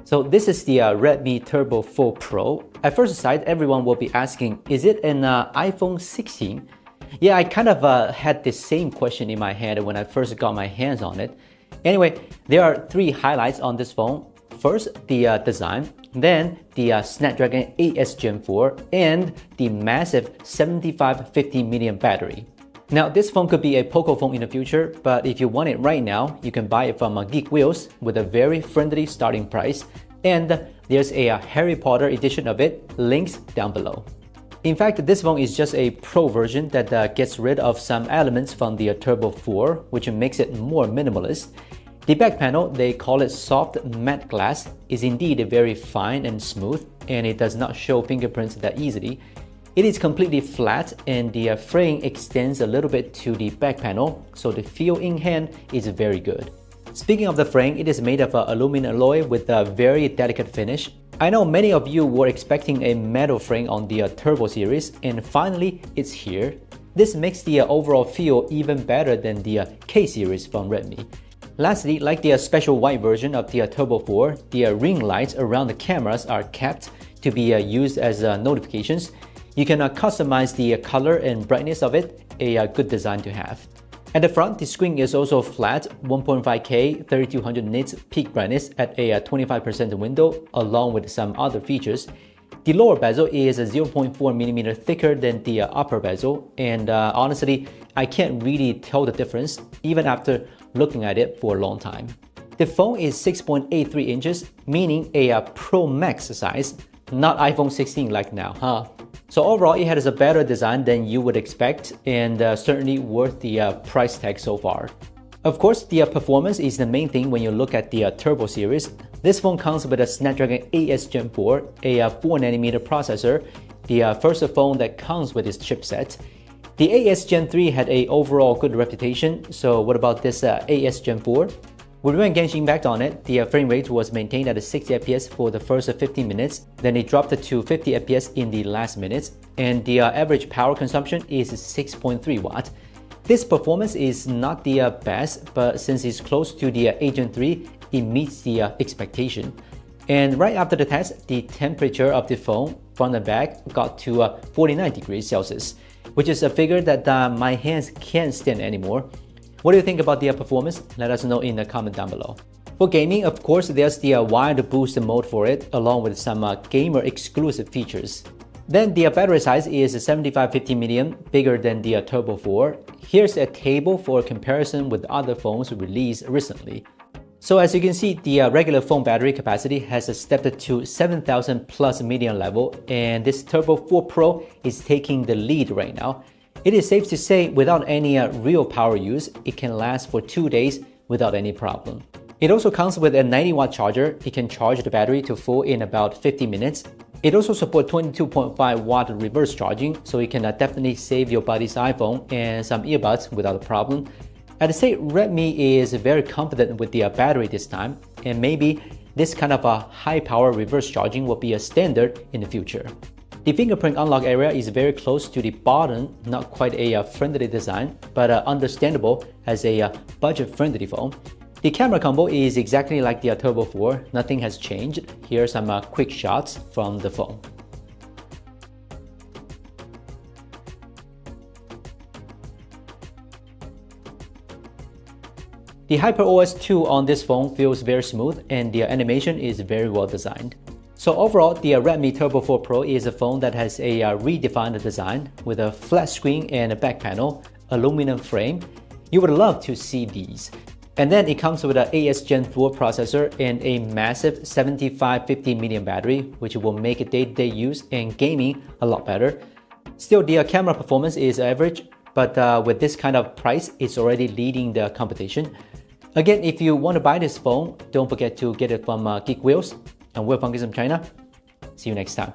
So this is the Redmi Turbo 4 Pro. At first sight, everyone will be asking, is it an iPhone 16? Yeah, I kind of had the same question in my head when I first got my hands on it. Anyway, there are three highlights on this phone. First, the design, then the Snapdragon 8S Gen 4, and the massive 7550 mAh battery. Now, this phone could be a Poco phone in the future, but if you want it right now, you can buy it from Geekwills with a very friendly starting price, and there's a Harry Potter edition of it, links down below. In fact, this phone is just a Pro version that gets rid of some elements from the Turbo 4, which makes it more minimalist. The back panel, they call it soft matte glass, is indeed very fine and smooth, and it does not show fingerprints that easily. It is completely flat, and the frame extends a little bit to the back panel, so the feel in hand is very good. Speaking of the frame, it is made of aluminum alloy with a very delicate finish. I know many of you were expecting a metal frame on the Turbo series, and finally it's here. This makes the overall feel even better than the K series from Redmi. Lastly, like the special white version of the Turbo 4, the ring lights around the cameras are kept to be used as notifications. You can customize the color and brightness of it, a good design to have. At the front, the screen is also flat, 1.5K 3200 nits peak brightness at a 25% window, along with some other features. The lower bezel is 0.4mm thicker than the upper bezel, and honestly, I can't really tell the difference, even after looking at it for a long time. The phone is 6.83 inches, meaning a Pro Max size, not iPhone 16 like now, huh? So overall, it has a better design than you would expect, and certainly worth the price tag so far. Of course, the performance is the main thing when you look at the Turbo series. This phone comes with a Snapdragon 8S Gen 4, a 4nm processor, the first phone that comes with this chipset. The 8S Gen 3 had an overall good reputation, so what about this 8S Gen 4? With when Genshin backed on it, the frame rate was maintained at 60 FPS for the first 15 minutes, then it dropped to 50 FPS in the last minutes, and the average power consumption is 6.3 watts. This performance is not the best, but since it's close to the 8 Gen 3, it meets the expectation. And right after the test, the temperature of the phone front and back got to 49 degrees Celsius, which is a figure that my hands can't stand anymore. What do you think about the performance? Let us know in the comment down below. For gaming, of course, there's the wired boost mode for it, along with some gamer exclusive features. Then the battery size is 7550 mAh, bigger than the Turbo 4. Here's a table for comparison with other phones released recently. So as you can see, the regular phone battery capacity has stepped to 7000 plus mAh level, and this Turbo 4 Pro is taking the lead right now. It is safe to say, without any real power use, it can last for 2 days without any problem. It also comes with a 90-watt charger. It can charge the battery to full in about 50 minutes. It also supports 22.5-watt reverse charging, so it can definitely save your buddy's iPhone and some earbuds without a problem. I'd say Redmi is very confident with the battery this time, and maybe this kind of a high-power reverse charging will be a standard in the future. The fingerprint unlock area is very close to the bottom, not quite a friendly design, but understandable as a budget-friendly phone. The camera combo is exactly like the Turbo 4, nothing has changed. Here are some quick shots from the phone. The HyperOS 2 on this phone feels very smooth, and the animation is very well designed. So overall, the Redmi Turbo 4 Pro is a phone that has a redefined design with a flat screen and a back panel, aluminum frame. You would love to see these. And then it comes with an 8S Gen 4 processor and a massive 7550 mAh battery, which will make day-to-day use and gaming a lot better. Still, the camera performance is average, but with this kind of price, it's already leading the competition. Again, if you want to buy this phone, don't forget to get it from Geekwills. And we're from Gizmochina. See you next time.